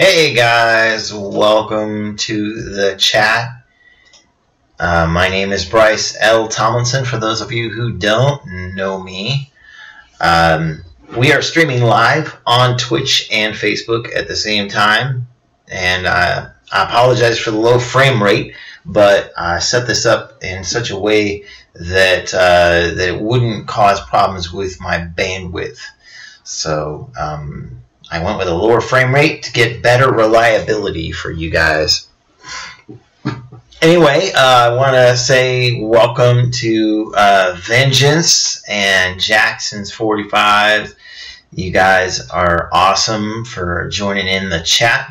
Hey guys, welcome to the chat. My name is Bryce L. Tomlinson, for those of you who don't know me. We are streaming live on Twitch and Facebook at the same time, and I apologize for the low frame rate, but I set this up in such a way that, that it wouldn't cause problems with my bandwidth. So I went with a lower frame rate to get better reliability for you guys. Anyway, I want to say welcome to Vengeance and Jackson's 45. You guys are awesome for joining in the chat.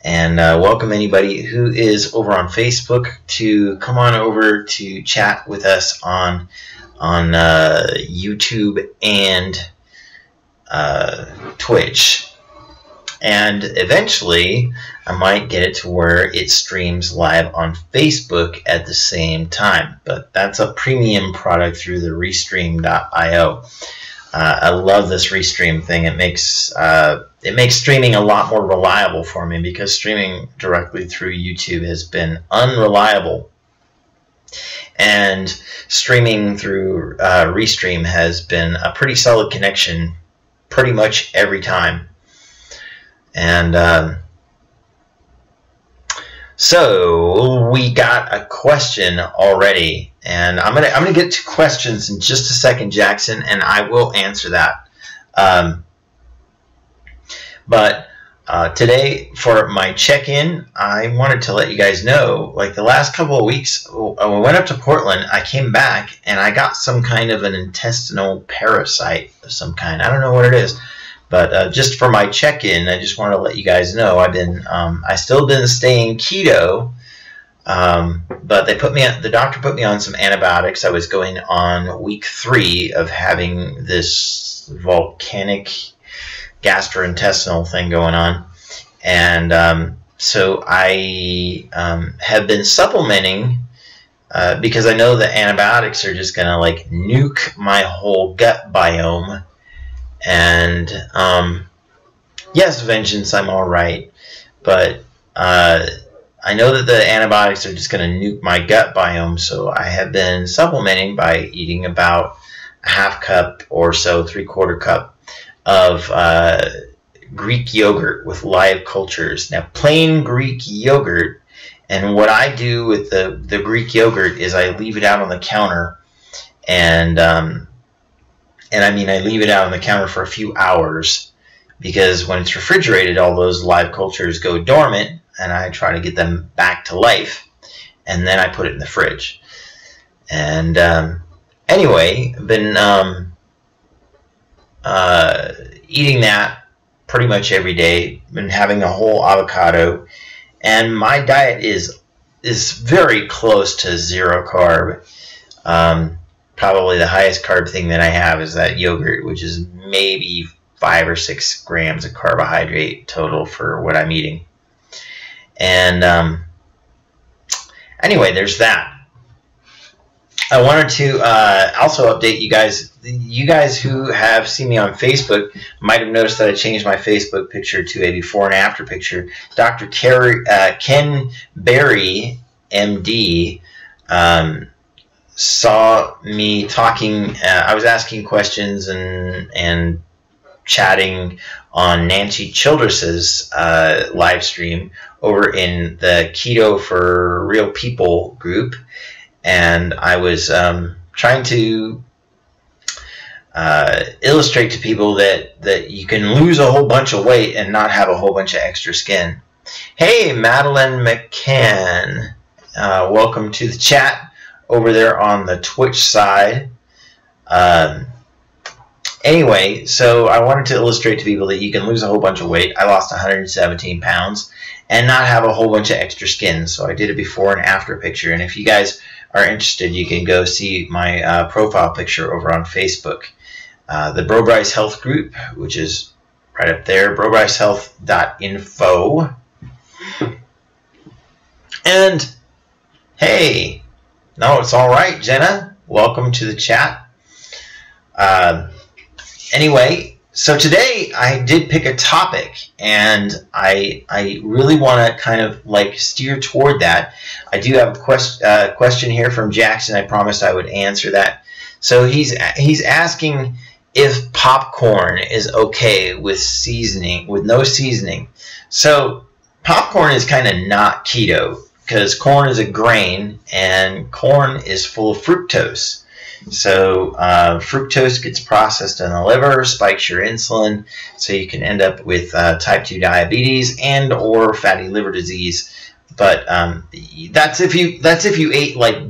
And welcome anybody who is over on Facebook to come on over to chat with us on YouTube and Twitch. And eventually I might get it to where it streams live on Facebook at the same time. But that's a premium product through the Restream.io. I love this Restream thing. It makes streaming a lot more reliable for me, because streaming directly through YouTube has been unreliable. And streaming through Restream has been a pretty solid connection pretty much every time. And so we got a question already, and I'm gonna get to questions in just a second, Jackson, and I will answer that. But today for my check-in, I wanted to let you guys know, like the last couple of weeks, I went up to Portland, I came back, and I got some kind of an intestinal parasite of some kind. I don't know what it is. But just for my check-in, I just wanted to let you guys know I still been staying keto, but the doctor put me on some antibiotics. I was going on week 3 of having this volcanic gastrointestinal thing going on, and so I have been supplementing because I know the antibiotics are just gonna like nuke my whole gut biome. And yes, vengeance, I'm all right, but I know that the antibiotics are just going to nuke my gut biome, so I have been supplementing by eating about a half cup or so, 3/4 cup of Greek yogurt with live cultures. Now, plain Greek yogurt, and what I do with the Greek yogurt is I leave it out on the counter, and I mean, I leave it out on the counter for a few hours, because when it's refrigerated, all those live cultures go dormant, and I try to get them back to life, and then I put it in the fridge. And anyway, I've been eating that pretty much every day. Been having a whole avocado, and my diet is very close to 0 carb. Probably the highest carb thing that I have is that yogurt, which is maybe 5 or 6 grams of carbohydrate total for what I'm eating. And anyway, there's that. I wanted to also update you guys. You guys who have seen me on Facebook might have noticed that I changed my Facebook picture to a before and after picture. Dr. Ken Berry, MD, saw me talking. I was asking questions and chatting on Nancy Childress's live stream over in the Keto for Real People group, and I was trying to illustrate to people that you can lose a whole bunch of weight and not have a whole bunch of extra skin. Hey, Madeline McCann, welcome to the chat over there on the Twitch side. Anyway, so I wanted to illustrate to people that you can lose a whole bunch of weight. I lost 117 pounds and not have a whole bunch of extra skin. So I did a before and after picture. And if you guys are interested, you can go see my profile picture over on Facebook. The BroBryceHealth group, which is right up there, brobrycehealth.info. And hey, no, it's all right, Jenna. Welcome to the chat. Anyway, so today I did pick a topic, and I really want to kind of like steer toward that. I do have a question here from Jackson. I promised I would answer that. So he's asking if popcorn is okay with seasoning, with no seasoning. So popcorn is kind of not keto, because corn is a grain, and corn is full of fructose. So fructose gets processed in the liver, spikes your insulin, so you can end up with type 2 diabetes and or fatty liver disease. But that's if you ate like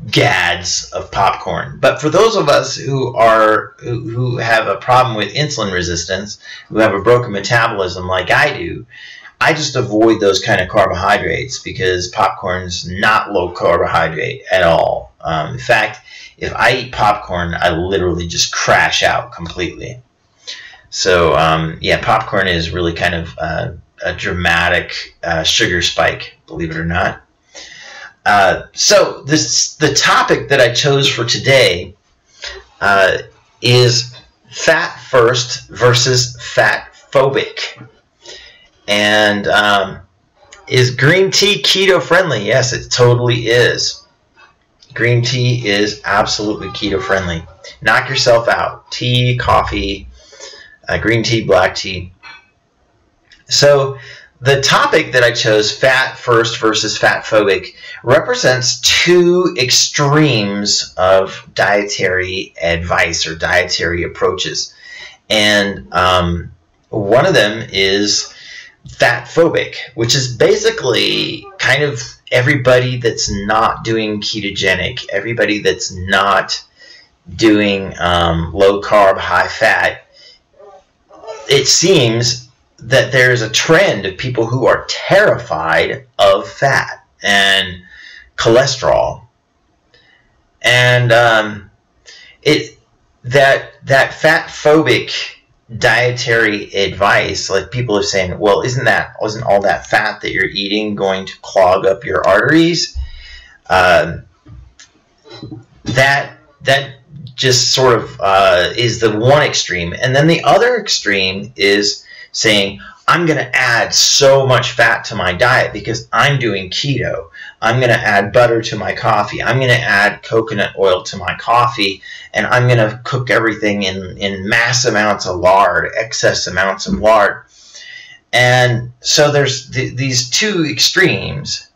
gads of popcorn. But for those of us who have a problem with insulin resistance, who have a broken metabolism like I do, I just avoid those kind of carbohydrates because popcorn's not low carbohydrate at all. In fact, if I eat popcorn, I literally just crash out completely. So yeah, popcorn is really kind of a dramatic sugar spike, believe it or not. So the topic that I chose for today is fat first versus fat phobic. And is green tea keto friendly? Yes, it totally is. Green tea is absolutely keto friendly. Knock yourself out. Tea, coffee, green tea, black tea. So the topic that I chose, fat first versus fat phobic, represents two extremes of dietary advice or dietary approaches. And one of them is fat phobic, which is basically kind of everybody that's not doing ketogenic, everybody that's not doing low carb, high fat. It seems that there's a trend of people who are terrified of fat and cholesterol, and that fat phobic dietary advice, like people are saying, well, wasn't all that fat that you're eating going to clog up your arteries? That just sort of is the one extreme. And then the other extreme is saying, I'm going to add so much fat to my diet because I'm doing keto. I'm going to add butter to my coffee. I'm going to add coconut oil to my coffee, and I'm going to cook everything in mass amounts of lard, excess amounts of lard. And so there's these two extremes.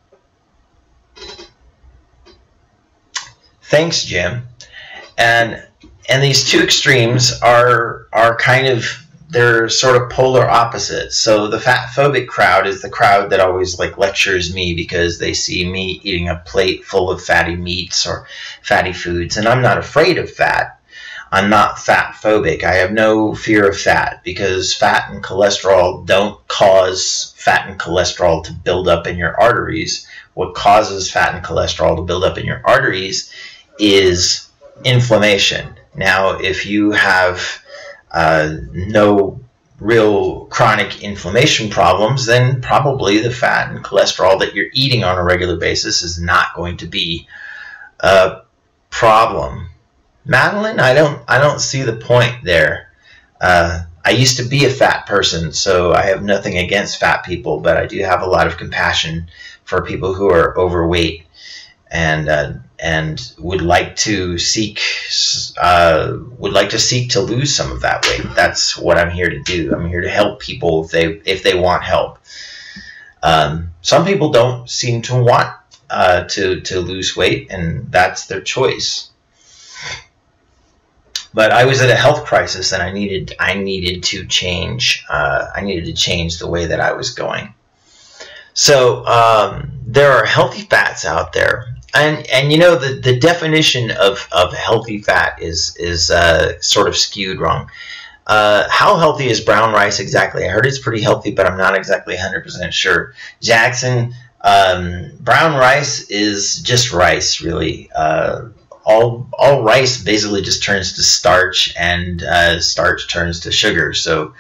Thanks, Jim. And these two extremes are kind of, they're sort of polar opposites. So the fat phobic crowd is the crowd that always like lectures me because they see me eating a plate full of fatty meats or fatty foods, and I'm not afraid of fat. I'm not fat phobic. I have no fear of fat because fat and cholesterol don't cause fat and cholesterol to build up in your arteries. What causes fat and cholesterol to build up in your arteries is inflammation. Now, if you have no real chronic inflammation problems, then probably the fat and cholesterol that you're eating on a regular basis is not going to be a problem. Madeline, I don't see the point there. I used to be a fat person, so I have nothing against fat people, but I do have a lot of compassion for people who are overweight and would like to seek to lose some of that weight. That's what I'm here to do. I'm here to help people if they want help. Some people don't seem to want to lose weight, and that's their choice. But I was at a health crisis, and I needed to change. I needed to change the way that I was going. So there are healthy fats out there. And you know, the definition of healthy fat is sort of skewed wrong. How healthy is brown rice exactly? I heard it's pretty healthy, but I'm not exactly 100% sure. Jackson, brown rice is just rice, really. All rice basically just turns to starch, and starch turns to sugar. So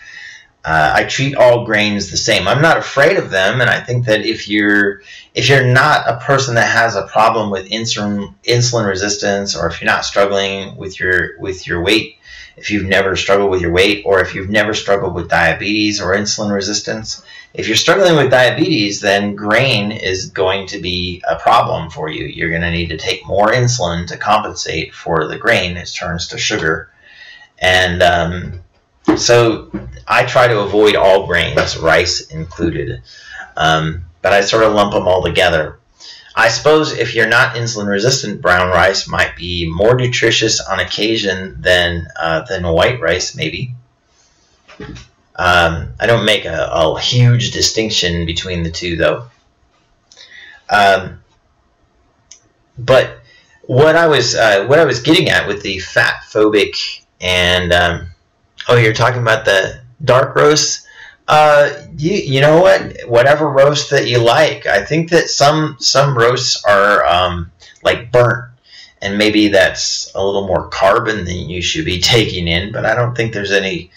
I treat all grains the same. I'm not afraid of them, and I think that if you're not a person that has a problem with insulin resistance, or if you're not struggling with your weight, if you've never struggled with your weight, or if you've never struggled with diabetes or insulin resistance, if you're struggling with diabetes, then grain is going to be a problem for you. You're going to need to take more insulin to compensate for the grain. It turns to sugar. And so I try to avoid all grains, rice included, but I sort of lump them all together. I suppose if you're not insulin resistant, brown rice might be more nutritious on occasion than white rice, maybe. I don't make a huge distinction between the two, though. But what I was getting at with the fat phobic and oh, you're talking about the dark roast. You know what? Whatever roast that you like. I think that some roasts are like burnt, and maybe that's a little more carbon than you should be taking in. But I don't think there's any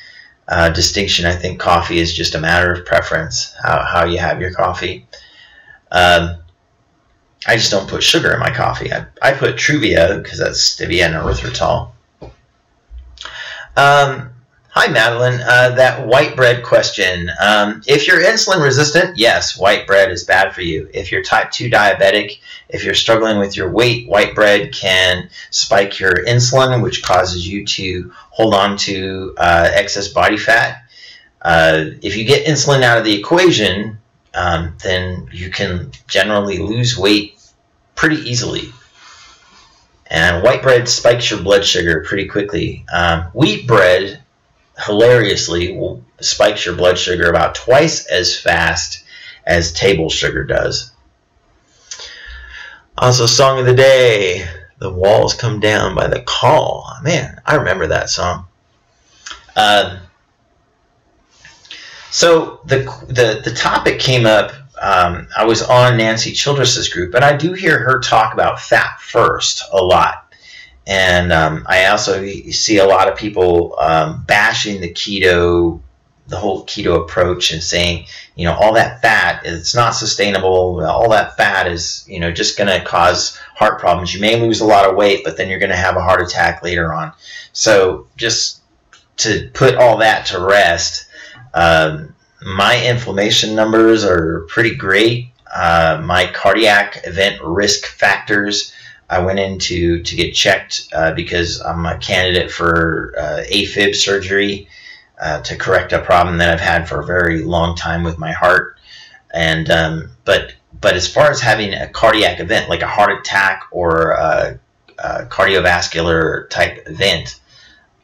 distinction. I think coffee is just a matter of preference, how you have your coffee. I just don't put sugar in my coffee. I put Truvia because that's stevia and erythritol. Hi, Madeline. That white bread question. If you're insulin resistant, yes, white bread is bad for you. If you're type 2 diabetic, if you're struggling with your weight, white bread can spike your insulin, which causes you to hold on to excess body fat. If you get insulin out of the equation, then you can generally lose weight pretty easily. And white bread spikes your blood sugar pretty quickly. Wheat bread, hilariously, spikes your blood sugar about twice as fast as table sugar does. Also, song of the day, The Walls Come Down by The Call. Man, I remember that song. So the topic came up. I was on Nancy Childress's group, and I do hear her talk about fat first a lot. And I also see a lot of people bashing the whole keto approach, and saying, you know, all that fat, it's not sustainable. All that fat is, you know, just going to cause heart problems. You may lose a lot of weight, but then you're going to have a heart attack later on. So just to put all that to rest, my inflammation numbers are pretty great. My cardiac event risk factors, I went in to get checked because I'm a candidate for AFib surgery to correct a problem that I've had for a very long time with my heart. And but as far as having a cardiac event, like a heart attack or a cardiovascular type event,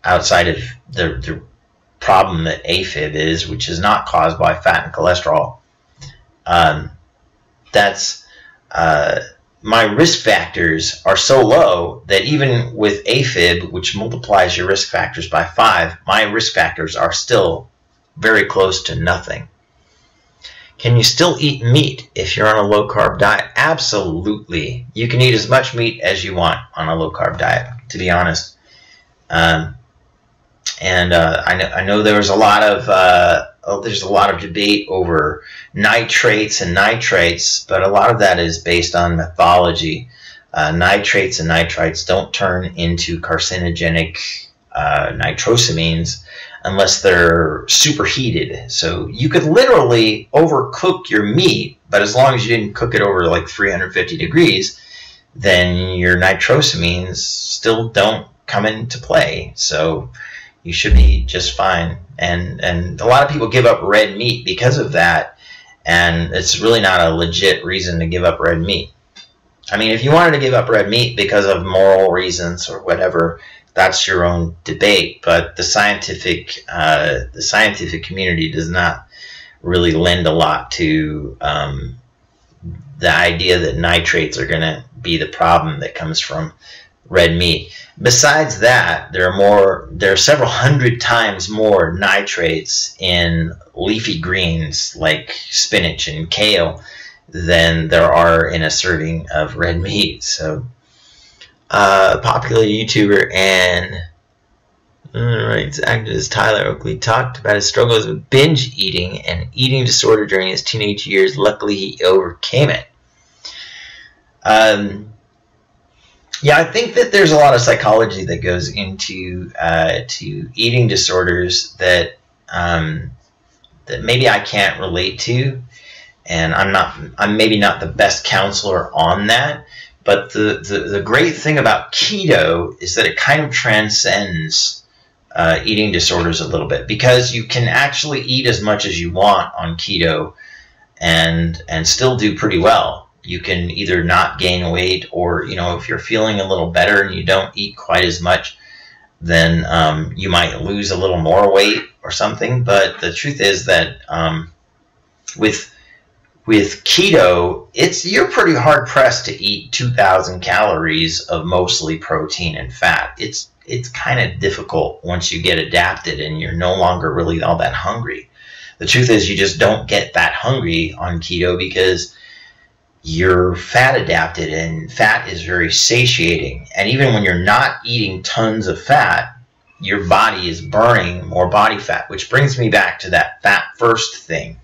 outside of the problem that AFib is, which is not caused by fat and cholesterol, that's my risk factors are so low that even with AFib, which multiplies your risk factors by 5, my risk factors are still very close to nothing. Can you still eat meat if you're on a low-carb diet? Absolutely. You can eat as much meat as you want on a low-carb diet, to be honest. I know there's a lot of debate over nitrates and nitrites, but a lot of that is based on mythology. Nitrates and nitrites don't turn into carcinogenic nitrosamines unless they're superheated. So you could literally overcook your meat, but as long as you didn't cook it over like 350 degrees, then your nitrosamines still don't come into play. So you should be just fine. And a lot of people give up red meat because of that, and it's really not a legit reason to give up red meat. I mean, if you wanted to give up red meat because of moral reasons or whatever, that's your own debate. But the scientific community does not really lend a lot to the idea that nitrates are going to be the problem that comes from red meat. Besides that, there are several hundred times more nitrates in leafy greens like spinach and kale than there are in a serving of red meat. So, popular YouTuber and activist Tyler Oakley talked about his struggles with binge eating and eating disorder during his teenage years. Luckily, he overcame it. Yeah, I think that there's a lot of psychology that goes into to eating disorders that that maybe I can't relate to, and I'm maybe not the best counselor on that. But the great thing about keto is that it kind of transcends eating disorders a little bit, because you can actually eat as much as you want on keto and still do pretty well. You can either not gain weight, or, you know, if you're feeling a little better and you don't eat quite as much, then you might lose a little more weight or something. But the truth is that with keto, you're pretty hard pressed to eat 2,000 calories of mostly protein and fat. It's kind of difficult once you get adapted and you're no longer really all that hungry. The truth is you just don't get that hungry on keto because you're fat adapted, and fat is very satiating. And even when you're not eating tons of fat, your body is burning more body fat, which brings me back to that fat first thing.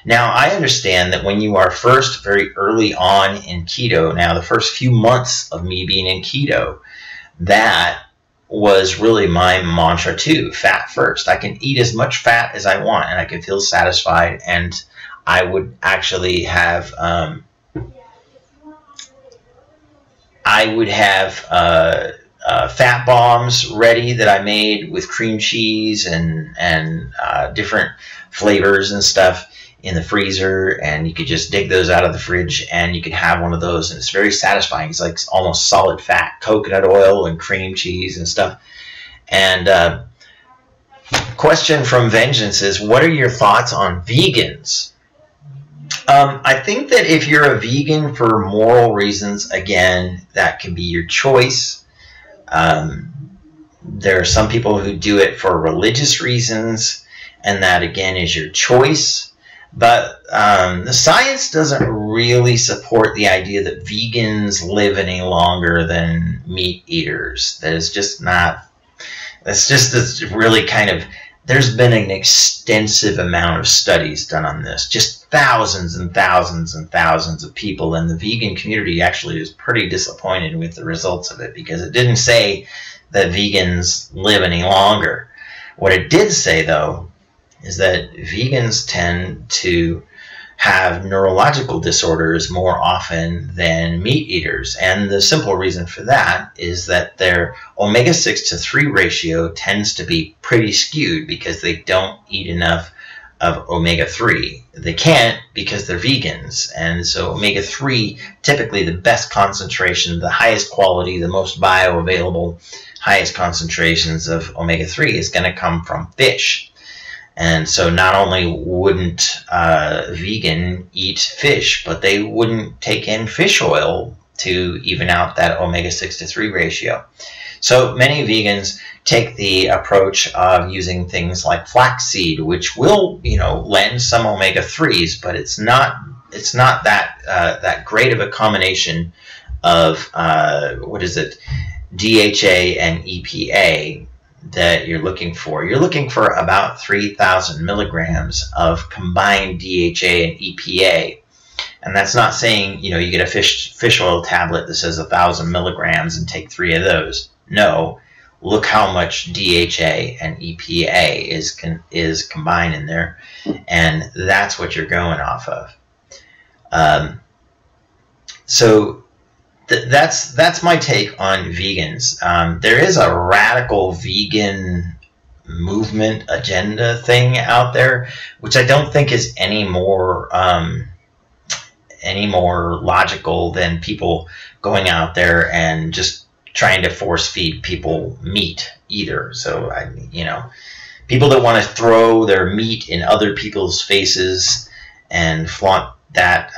Now, I understand that when you are first very early on in keto, now the first few months of me being in keto, that was really my mantra too, fat first. I can eat as much fat as I want and I can feel satisfied, and I would actually have fat bombs ready that I made with cream cheese and different flavors and stuff in the freezer, and you could just dig those out of the fridge and you could have one of those, and it's very satisfying. It's like almost solid fat, coconut oil and cream cheese and stuff. And question from Vengeance is, what are your thoughts on vegans? I think that if you're a vegan for moral reasons, again, that can be your choice. There are some people who do it for religious reasons, and that again is your choice. But the science doesn't really support the idea that vegans live any longer than meat eaters. That is just not, that's just this really kind of, there's been an extensive amount of studies done on this, just thousands and thousands and thousands of people, and the vegan community actually is pretty disappointed with the results of it because it didn't say that vegans live any longer. What it did say, though, is that vegans tend to have neurological disorders more often than meat eaters. And the simple reason for that is that their omega-6 to 3 ratio tends to be pretty skewed because they don't eat enough of omega-3. They can't because they're vegans. And so omega-3, typically the best concentration, the highest quality, the most bioavailable, highest concentrations of omega-3 is going to come from fish. And so not only wouldn't vegan eat fish, but they wouldn't take in fish oil to even out that omega-6 to 3 ratio. So many vegans take the approach of using things like flaxseed, which will, lend some omega-3s, but it's not that that great of a combination of DHA and EPA that you're looking for. You're looking for about 3,000 milligrams of combined DHA and EPA. And that's not saying, you get a fish oil tablet that says 1,000 milligrams and take 3 of those. No, look how much DHA and EPA is combined in there, and that's what you're going off of. So that's my take on vegans. There is a radical vegan movement agenda thing out there, which I don't think is any more logical than people going out there and just trying to force feed people meat either. So people that want to throw their meat in other people's faces and flaunt that,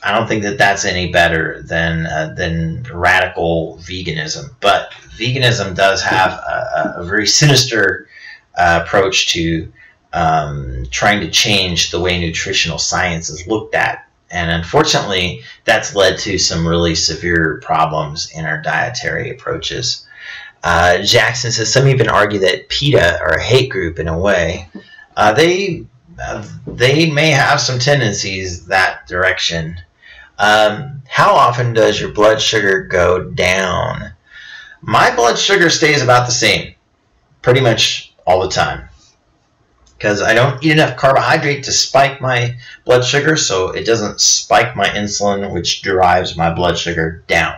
I don't think that that's any better than radical veganism. But veganism does have a very sinister approach to trying to change the way nutritional science is looked at. And unfortunately, that's led to some really severe problems in our dietary approaches. Jackson says, some even argue that PETA are a hate group in a way. They may have some tendencies that direction. How often does your blood sugar go down? My blood sugar stays about the same pretty much all the time, because I don't eat enough carbohydrate to spike my blood sugar, so it doesn't spike my insulin, which drives my blood sugar down.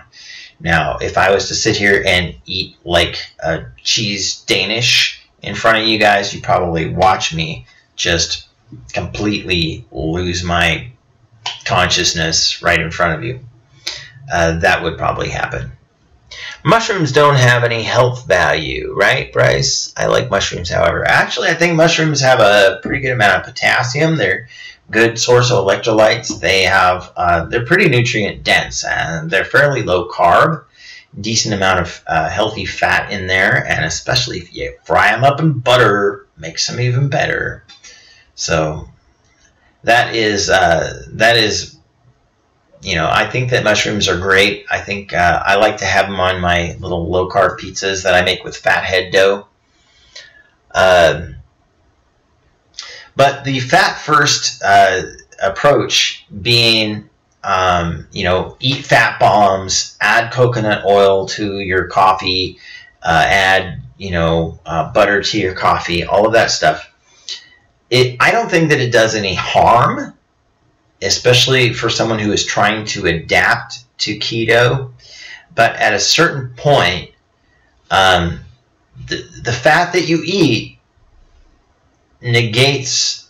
Now, if I was to sit here and eat like a cheese Danish in front of you guys, you'd probably watch me just completely lose my consciousness right in front of you. That would probably happen. Mushrooms don't have any health value, right, Bryce? I like mushrooms, however. Actually, I think mushrooms have a pretty good amount of potassium. They're a good source of electrolytes. They have, they're pretty nutrient dense, and they're fairly low carb. Decent amount of healthy fat in there, and especially if you fry them up in butter, makes them even better. So that is, you know, I think that mushrooms are great. I think I like to have them on my little low-carb pizzas that I make with fathead dough. But the fat-first approach being, you know, eat fat bombs, add coconut oil to your coffee, add, you know, butter to your coffee, all of that stuff. I don't think that it does any harm, especially for someone who is trying to adapt to keto. But at a certain point, the fat that you eat negates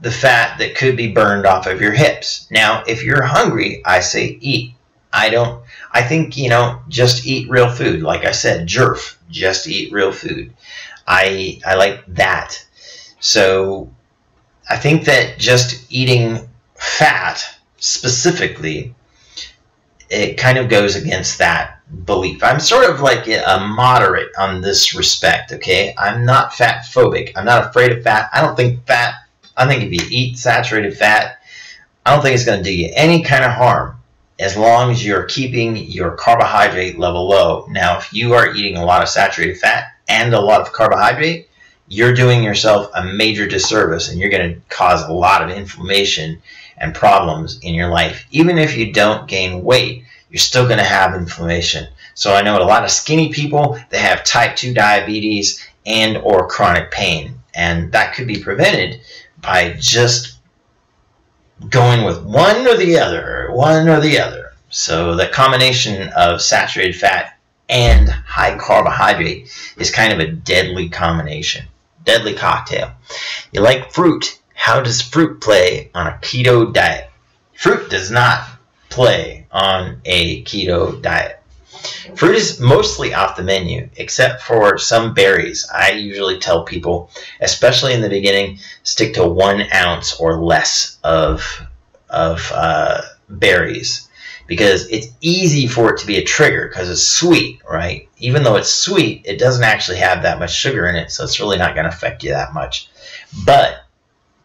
the fat that could be burned off of your hips. Now, if you're hungry, I say eat. I think, you know, just eat real food. Like I said, jerf, just eat real food. I like that. So I think that just eating fat specifically, it kind of goes against that belief. I'm sort of like a moderate on this respect, okay? I'm not fat phobic. I'm not afraid of fat. I think if you eat saturated fat, I don't think it's going to do you any kind of harm as long as you're keeping your carbohydrate level low. Now, if you are eating a lot of saturated fat and a lot of carbohydrate, you're doing yourself a major disservice, and you're going to cause a lot of inflammation and problems in your life. Even if you don't gain weight, you're still going to have inflammation. So I know a lot of skinny people, they have type 2 diabetes and or chronic pain, and that could be prevented by just going with one or the other. So the combination of saturated fat and high carbohydrate is kind of a deadly combination, deadly cocktail. You like fruit. How does fruit play on a keto diet? Fruit does not play on a keto diet. Fruit is mostly off the menu, except for some berries. I usually tell people, especially in the beginning, stick to 1 ounce or less of berries, because it's easy for it to be a trigger because it's sweet, right? Even though it's sweet, it doesn't actually have that much sugar in it, so it's really not going to affect you that much. But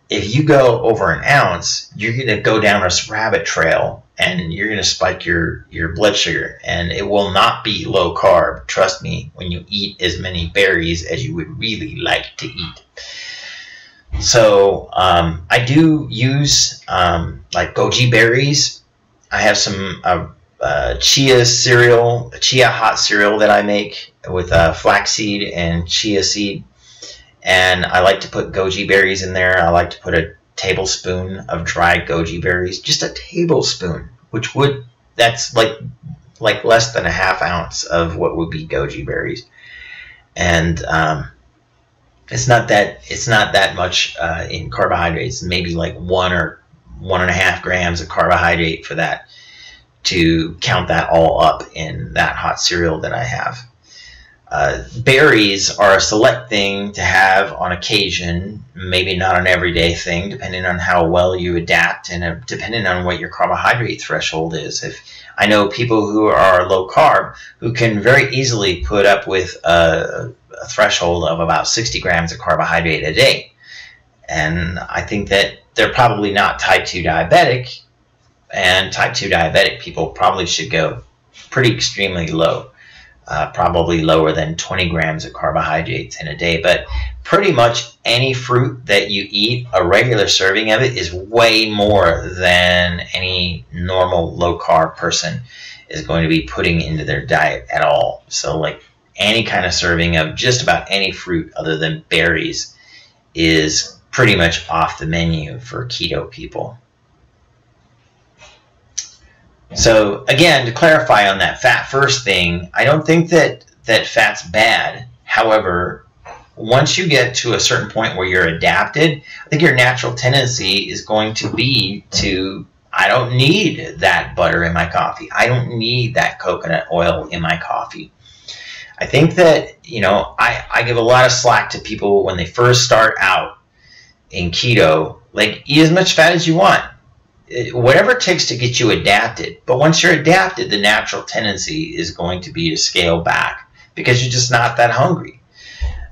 if you go over 1 ounce, you're going to go down this rabbit trail, and you're going to spike your blood sugar, and it will not be low carb. Trust me, when you eat as many berries as you would really like to eat. So I do use like goji berries. I have some chia cereal, chia hot cereal that I make with flaxseed and chia seed. And I like to put goji berries in there. I like to put a tablespoon of dried goji berries, just a tablespoon, that's like less than a ½ ounce of what would be goji berries. And it's not that much in carbohydrates. Maybe like 1 or 1.5 grams of carbohydrate for that, to count that all up in that hot cereal that I have. Berries are a select thing to have on occasion, maybe not an everyday thing, depending on how well you adapt and depending on what your carbohydrate threshold is. If I know people who are low carb who can very easily put up with a threshold of about 60 grams of carbohydrate a day, and I think that they're probably not type 2 diabetic, and type 2 diabetic people probably should go pretty extremely low. Probably lower than 20 grams of carbohydrates in a day. But pretty much any fruit that you eat, a regular serving of it is way more than any normal low-carb person is going to be putting into their diet at all. So like any kind of serving of just about any fruit other than berries is pretty much off the menu for keto people. So again, to clarify on that fat first thing, I don't think that fat's bad. However, once you get to a certain point where you're adapted, I think your natural tendency is going to be to, I don't need that butter in my coffee. I don't need that coconut oil in my coffee. I think that, you know, I give a lot of slack to people when they first start out in keto. Like, eat as much fat as you want. Whatever it takes to get you adapted. But once you're adapted, the natural tendency is going to be to scale back because you're just not that hungry.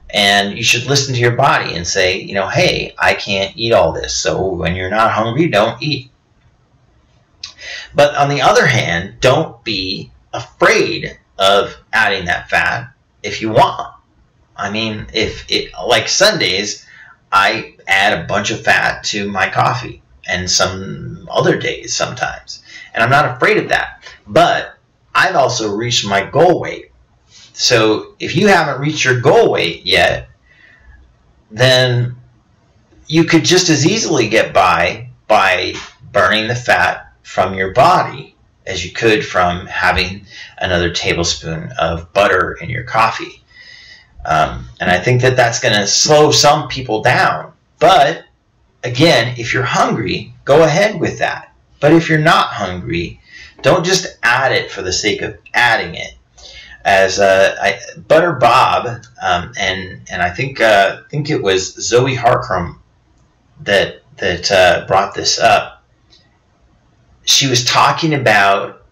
And you should listen to your body and say, you know, hey, I can't eat all this. So when you're not hungry, don't eat. But on the other hand, don't be afraid of adding that fat if you want. I mean, like Sundays, I add a bunch of fat to my coffee, and some other days sometimes. And I'm not afraid of that. But I've also reached my goal weight. So if you haven't reached your goal weight yet, then you could just as easily get by burning the fat from your body as you could from having another tablespoon of butter in your coffee. And I think that that's going to slow some people down. But again, if you're hungry, go ahead with that. But if you're not hungry, don't just add it for the sake of adding it. As Butter Bob, and I think it was Zoe Harkram that brought this up. She was talking about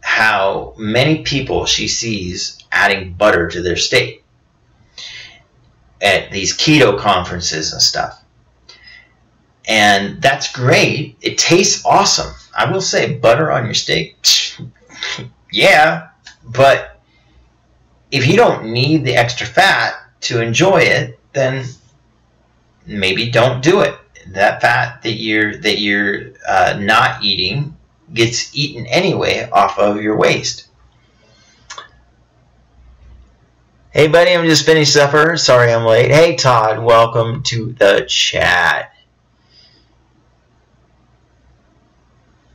how many people she sees adding butter to their steak at these keto conferences and stuff. And that's great. It tastes awesome. I will say, butter on your steak, yeah, but if you don't need the extra fat to enjoy it, then maybe don't do it. That fat that you're not eating gets eaten anyway off of your waste. Hey buddy, I'm just finished supper. Sorry I'm late. Hey Todd, welcome to the chat.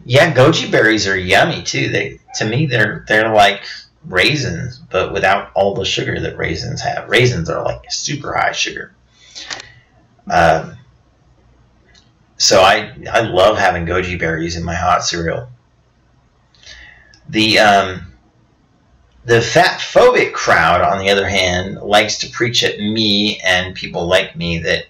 Yeah, goji berries are yummy too. To me they're like raisins, but without all the sugar that raisins have. Raisins are like super high sugar. So I love having goji berries in my hot cereal. The fat phobic crowd, on the other hand, likes to preach at me and people like me that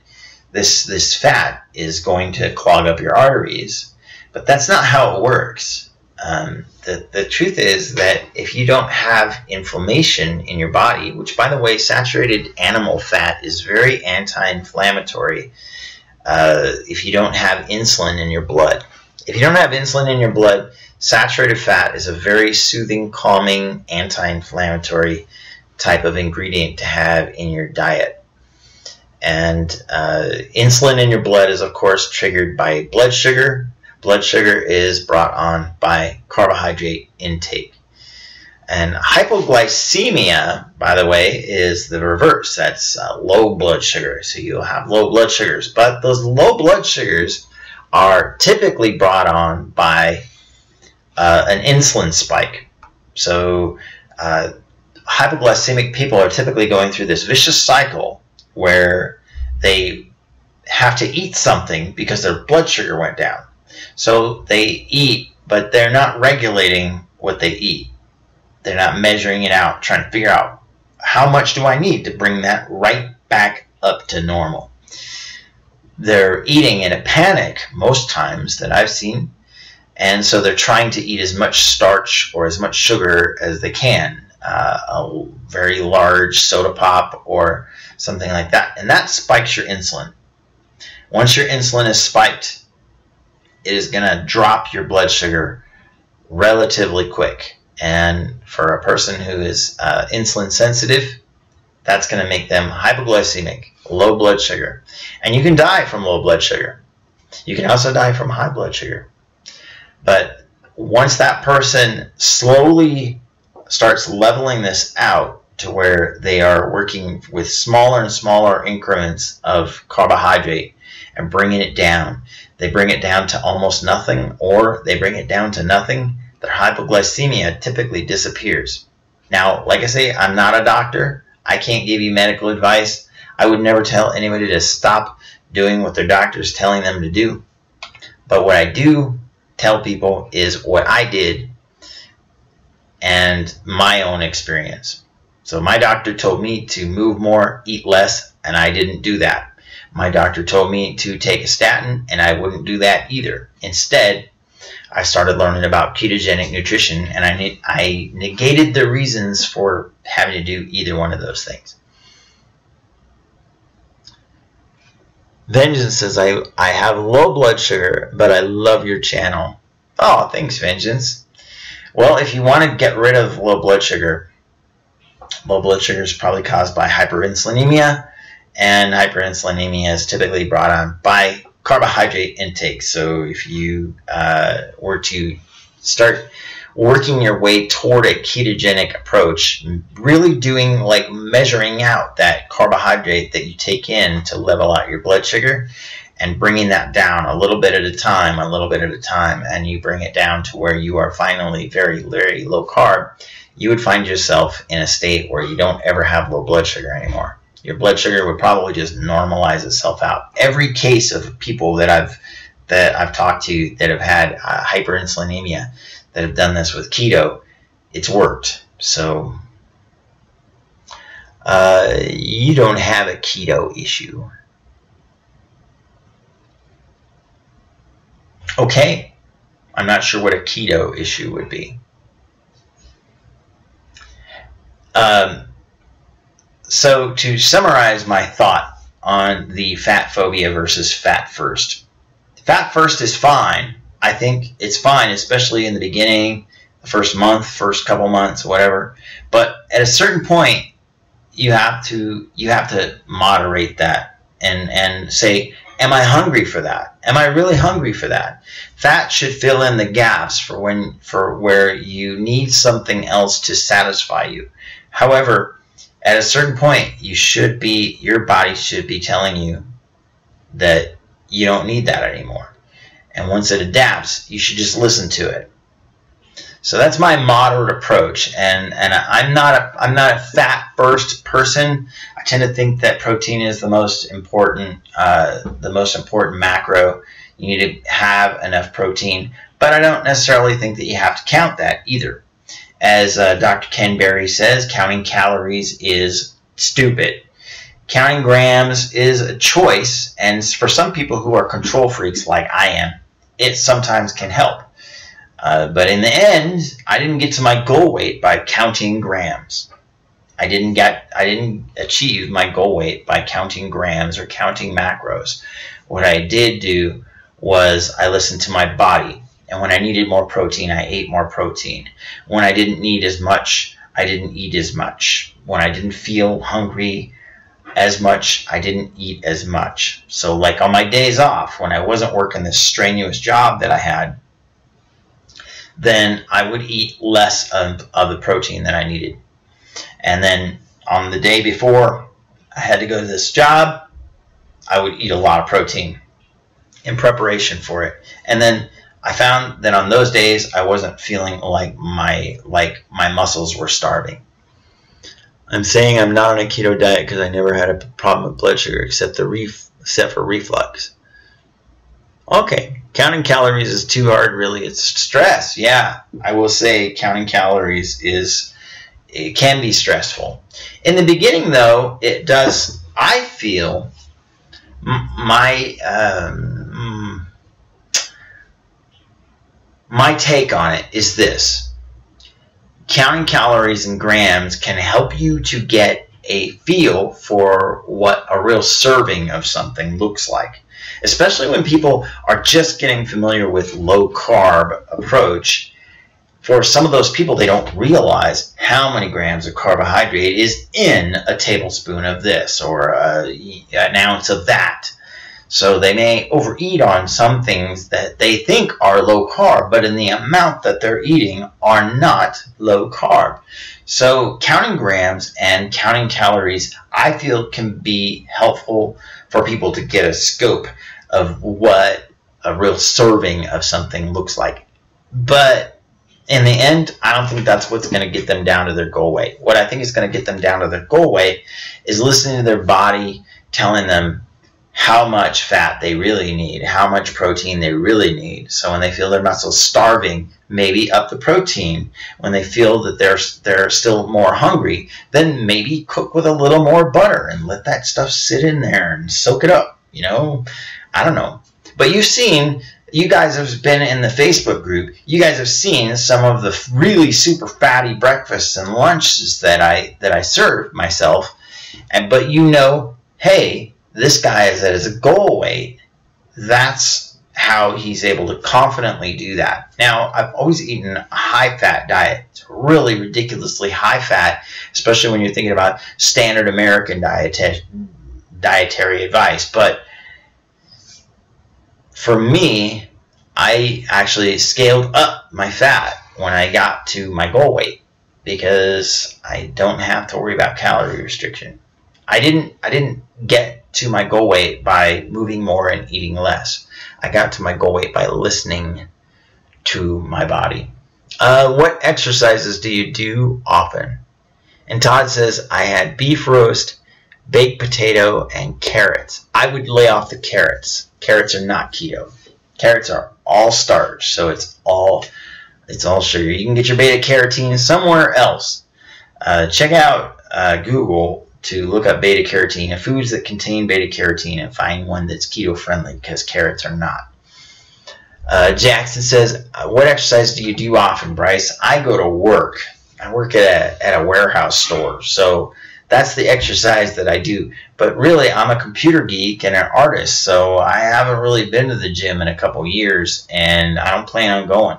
this fat is going to clog up your arteries. But that's not how it works. The truth is that if you don't have inflammation in your body, which, by the way, saturated animal fat is very anti-inflammatory. If you don't have insulin in your blood. If you don't have insulin in your blood, saturated fat is a very soothing, calming, anti-inflammatory type of ingredient to have in your diet. And insulin in your blood is, of course, triggered by blood sugar. Blood sugar is brought on by carbohydrate intake. And hypoglycemia, by the way, is the reverse. That's low blood sugar. So you'll have low blood sugars. But those low blood sugars are typically brought on by an insulin spike. So hypoglycemic people are typically going through this vicious cycle where they have to eat something because their blood sugar went down. So they eat, but they're not regulating what they eat. They're not measuring it out, trying to figure out how much do I need to bring that right back up to normal. They're eating in a panic most times that I've seen, and so they're trying to eat as much starch or as much sugar as they can, a very large soda pop or something like that, and that spikes your insulin. Once your insulin is spiked, it is going to drop your blood sugar relatively quick. And for a person who is insulin sensitive, that's going to make them hypoglycemic, low blood sugar. And you can die from low blood sugar. You can also die from high blood sugar. But once that person slowly starts leveling this out to where they are working with smaller and smaller increments of carbohydrate and bringing it down, they bring it down to almost nothing, or they bring it down to nothing, their hypoglycemia typically disappears. Now, like I say, I'm not a doctor. I can't give you medical advice. I would never tell anybody to stop doing what their doctor is telling them to do. But what I do tell people is what I did and my own experience. So my doctor told me to move more, eat less, and I didn't do that. My doctor told me to take a statin, and I wouldn't do that either. Instead, I started learning about ketogenic nutrition, and I negated the reasons for having to do either one of those things. Vengeance says, I have low blood sugar, but I love your channel. Oh, thanks, Vengeance. Well, if you want to get rid of low blood sugar is probably caused by hyperinsulinemia, and hyperinsulinemia is typically brought on by carbohydrate intake. So if you were to start working your way toward a ketogenic approach, really doing like measuring out that carbohydrate that you take in to level out your blood sugar and bringing that down a little bit at a time, and you bring it down to where you are finally very, very low carb, you would find yourself in a state where you don't ever have low blood sugar anymore. Your blood sugar would probably just normalize itself out. Every case of people that I've talked to that have had hyperinsulinemia, that have done this with keto, it's worked. So you don't have a keto issue. Okay, I'm not sure what a keto issue would be. So to summarize my thought on the fat phobia versus fat first. Fat first is fine. I think it's fine, especially in the beginning, the first month, first couple months, whatever. But at a certain point, you have to moderate that and say, am I hungry for that? Am I really hungry for that? Fat should fill in the gaps for where you need something else to satisfy you. However, at a certain point, your body should be telling you that you don't need that anymore. And once it adapts, you should just listen to it. So that's my moderate approach. And I'm not a fat first person. I tend to think that protein is the most important macro. You need to have enough protein, but I don't necessarily think that you have to count that either. As Dr. Ken Berry says, counting calories is stupid. Counting grams is a choice, and for some people who are control freaks like I am, it sometimes can help. But in the end, I didn't get to my goal weight by counting grams. I didn't achieve my goal weight by counting grams or counting macros. What I did do was I listened to my body. And when I needed more protein, I ate more protein. When I didn't need as much, I didn't eat as much. When I didn't feel hungry as much, I didn't eat as much. So like on my days off, when I wasn't working this strenuous job that I had, then I would eat less of the protein that I needed. And then on the day before I had to go to this job, I would eat a lot of protein in preparation for it. And then I found that on those days I wasn't feeling like my muscles were starving. I'm saying I'm not on a keto diet because I never had a problem with blood sugar except for reflux. Okay, counting calories is too hard, really. It's stress. Yeah, I will say counting calories it can be stressful. In the beginning, though, it does. I feel my take on it is this. Counting calories and grams can help you to get a feel for what a real serving of something looks like. Especially when people are just getting familiar with low carb approach. For some of those people, they don't realize how many grams of carbohydrate is in a tablespoon of this or an ounce of that. So they may overeat on some things that they think are low carb, but in the amount that they're eating are not low carb. So counting grams and counting calories, I feel, can be helpful for people to get a scope of what a real serving of something looks like. But in the end, I don't think that's what's going to get them down to their goal weight. What I think is going to get them down to their goal weight is listening to their body telling them how much fat they really need, how much protein they really need. So when they feel their muscles starving, maybe up the protein. When they feel that they're still more hungry, then maybe cook with a little more butter and let that stuff sit in there and soak it up. You know, I don't know. But you guys have been in the Facebook group. You guys have seen some of the really super fatty breakfasts and lunches that I serve myself. But you know, hey, This guy is at his goal weight. That's how he's able to confidently do that. Now, I've always eaten a high-fat diet. It's really ridiculously high-fat, especially when you're thinking about standard American dietary advice. But for me, I actually scaled up my fat when I got to my goal weight because I don't have to worry about calorie restriction. I didn't get to my goal weight by moving more and eating less. I got to my goal weight by listening to my body. What exercises do you do often? And Todd says, I had beef roast, baked potato, and carrots. I would lay off the carrots. Carrots are not keto. Carrots are all starch, so it's all sugar. You can get your beta carotene somewhere else. Check out Google to look up beta carotene and foods that contain beta carotene and find one that's keto friendly, because carrots are not. Jackson says, what exercise do you do often, Bryce? I go to work. I work at a warehouse store, so that's the exercise that I do. But really, I'm a computer geek and an artist, so I haven't really been to the gym in a couple years, and I don't plan on going.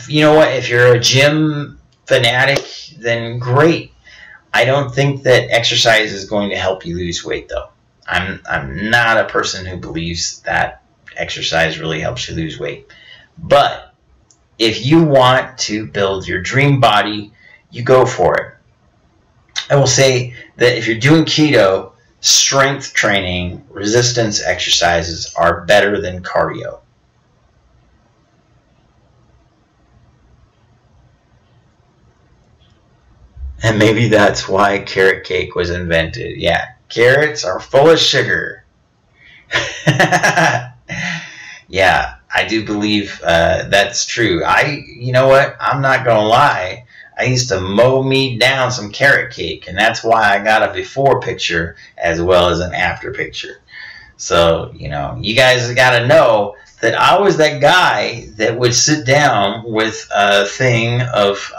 You know what? If you're a gym fanatic, then great. I don't think that exercise is going to help you lose weight, though. I'm not a person who believes that exercise really helps you lose weight. But if you want to build your dream body, you go for it. I will say that if you're doing keto, strength training, resistance exercises are better than cardio. And maybe that's why carrot cake was invented. Yeah, carrots are full of sugar. Yeah, I do believe that's true. You know what? I'm not going to lie. I used to mow me down some carrot cake, and that's why I got a before picture as well as an after picture. So, you know, you guys got to know that I was that guy that would sit down with a thing of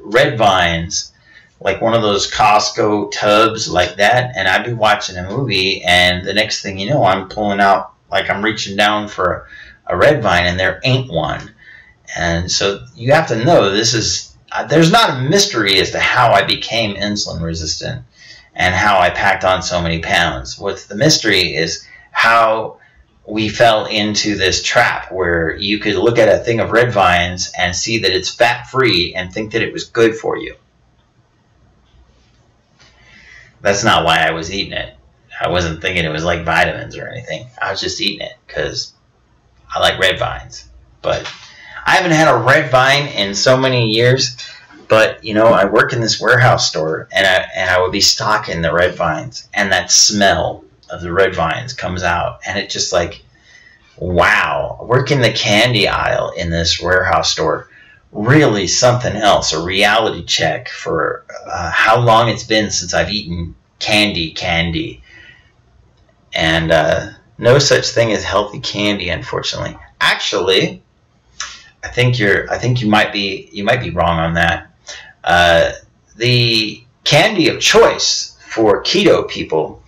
red vines, like one of those Costco tubs like that, and I'd be watching a movie, and the next thing you know, I'm pulling out, like I'm reaching down for a red vine, and there ain't one. And so you have to know there's not a mystery as to how I became insulin resistant and how I packed on so many pounds. What's the mystery is how we fell into this trap where you could look at a thing of red vines and see that it's fat-free and think that it was good for you. That's not why I was eating it. I wasn't thinking it was like vitamins or anything. I was just eating it because I like red vines. But I haven't had a red vine in so many years. But, you know, I work in this warehouse store, and I would be stocking the red vines, and that smell of the red vines comes out, and it just like, wow. Working the candy aisle in this warehouse store, really something else, a reality check for how long it's been since I've eaten candy. And no such thing as healthy candy, unfortunately. Actually, I think you might be wrong on that. The candy of choice for keto people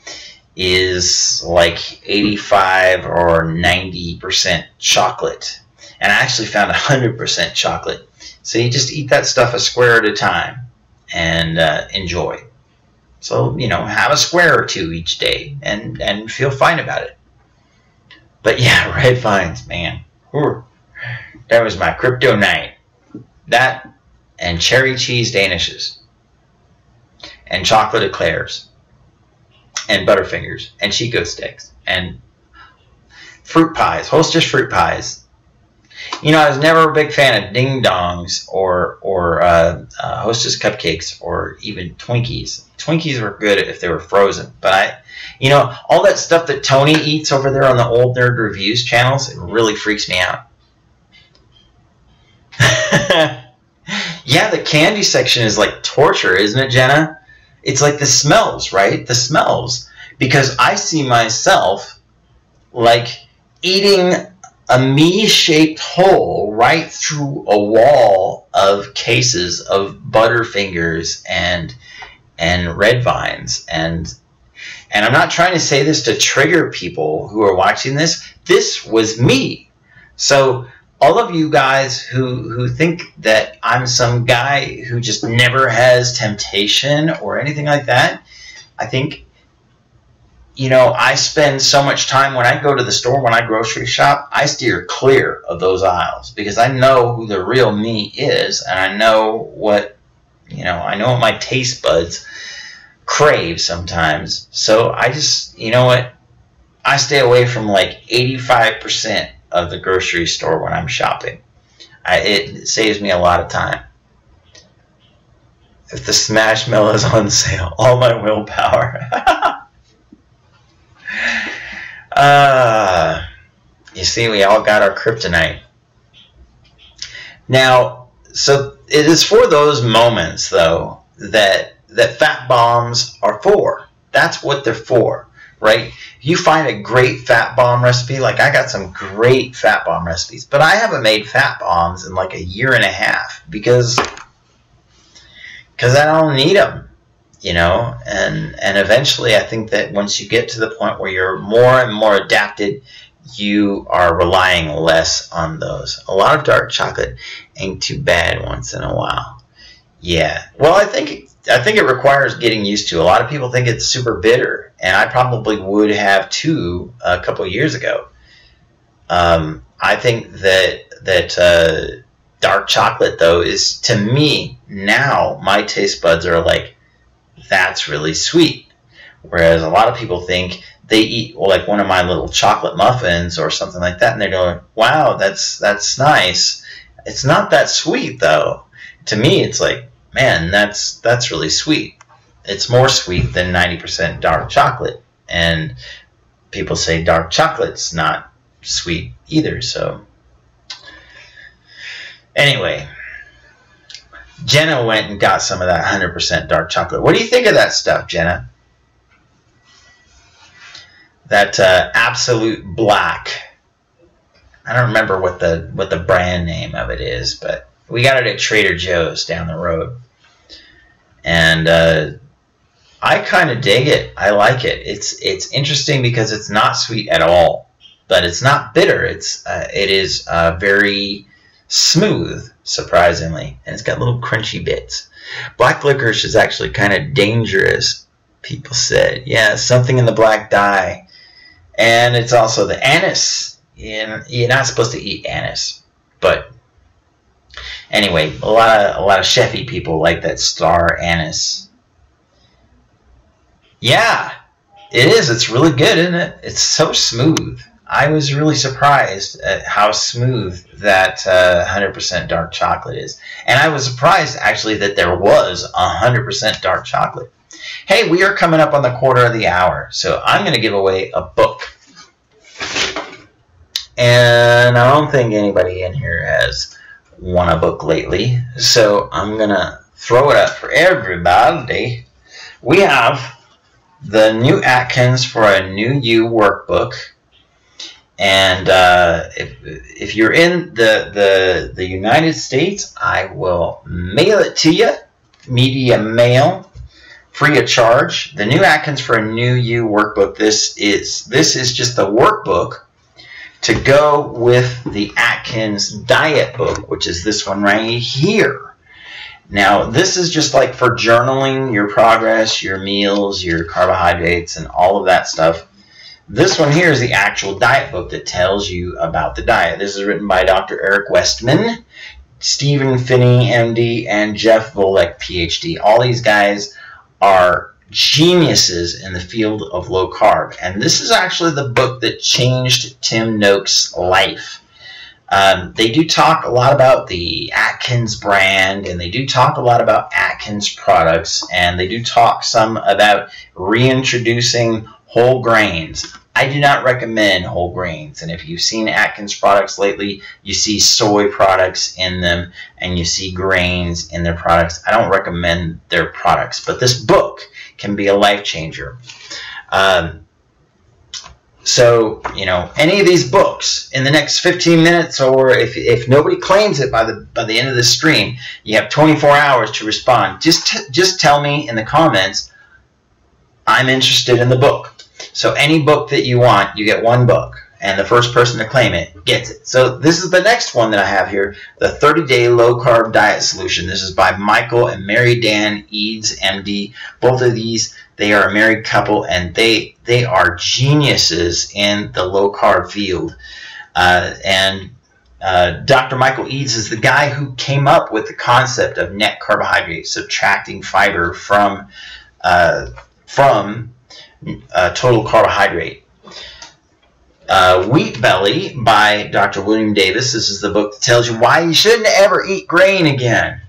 is like 85 or 90% chocolate. And I actually found 100% chocolate. So you just eat that stuff a square at a time and enjoy. So, you know, have a square or two each day and feel fine about it. But yeah, red vines, man. Whew. That was my crypto night. That and cherry cheese danishes and chocolate eclairs and Butterfingers and Chico sticks and fruit pies, Hostess fruit pies. You know, I was never a big fan of ding dongs or Hostess cupcakes or even Twinkies. Twinkies were good if they were frozen, but you know, all that stuff that Tony eats over there on the Old Nerd Reviews channels, it really freaks me out. Yeah, the candy section is like torture, isn't it, Jenna? It's like the smells, right? The smells. Because I see myself like eating a me-shaped hole right through a wall of cases of Butterfingers and and red vines. And I'm not trying to say this to trigger people who are watching this. This was me. So all of you guys who think that I'm some guy who just never has temptation or anything like that, I think, you know, I spend so much time when I go to the store, when I grocery shop, I steer clear of those aisles because I know who the real me is, and I know what, you know, I know what my taste buds crave sometimes. So I just, you know what, I stay away from like 85% of the grocery store when I'm shopping. It saves me a lot of time. If the Smashmallow is on sale, all my willpower. You see, we all got our kryptonite. Now, so it is for those moments, though, that fat bombs are for. That's what they're for, right? You find a great fat bomb recipe, like I got some great fat bomb recipes, but I haven't made fat bombs in like a year and a half because I don't need them. You know, and eventually I think that once you get to the point where you're more and more adapted, you are relying less on those. A lot of dark chocolate ain't too bad once in a while. Yeah. Well, I think it requires getting used to. A lot of people think it's super bitter, and I probably would have too a couple of years ago. I think that dark chocolate, though, is, to me now, my taste buds are like, that's really sweet. Whereas a lot of people think they eat, well, like one of my little chocolate muffins or something like that, and they're going, wow, that's nice. It's not that sweet, though. To me, it's like, man, that's really sweet. It's more sweet than 90% dark chocolate. And people say dark chocolate's not sweet either. So anyway, Jenna went and got some of that 100% dark chocolate. What do you think of that stuff, Jenna? That Absolute Black. I don't remember what the brand name of it is, but we got it at Trader Joe's down the road. And I kind of dig it. I like it. It's interesting because it's not sweet at all, but it's not bitter. It is very smooth, surprisingly, and it's got little crunchy bits. Black licorice is actually kind of dangerous, people said. Yeah, something in the black dye. And it's also the anise. You're not supposed to eat anise, but anyway, a lot of chefy people like that star anise. Yeah, it is. It's really good, isn't it? It's so smooth. I was really surprised at how smooth that 100% dark chocolate is. And I was surprised, actually, that there was 100% dark chocolate. Hey, we are coming up on the quarter of the hour, so I'm going to give away a book. And I don't think anybody in here has won a book lately, so I'm going to throw it up for everybody. We have the New Atkins for a New You workbook. And if you're in the United States, I will mail it to you, media mail, free of charge. The New Atkins for a New You workbook. This is just the workbook to go with the Atkins diet book, which is this one right here. Now, this is just like for journaling your progress, your meals, your carbohydrates, and all of that stuff. This one here is the actual diet book that tells you about the diet. This is written by Dr. Eric Westman, Stephen Finney, MD, and Jeff Volek, PhD. All these guys are geniuses in the field of low carb. And this is actually the book that changed Tim Noakes' life. They do talk a lot about the Atkins brand, and they do talk a lot about Atkins products, and they do talk some about reintroducing whole grains. I do not recommend whole grains, and if you've seen Atkins products lately, you see soy products in them, and you see grains in their products. I don't recommend their products, but this book can be a life changer. So, you know, any of these books in the next 15 minutes, or if nobody claims it by the end of the stream, you have 24 hours to respond. Just tell me in the comments, I'm interested in the book. So any book that you want, you get one book. And the first person to claim it gets it. So this is the next one that I have here, the 30-Day Low-Carb Diet Solution. This is by Michael and Mary Dan Eads, MD. Both of these, they are a married couple, and they are geniuses in the low-carb field. Dr. Michael Eads is the guy who came up with the concept of net carbohydrates, subtracting fiber from total carbohydrate. Wheat Belly by Dr. William Davis. This is the book that tells you why you shouldn't ever eat grain again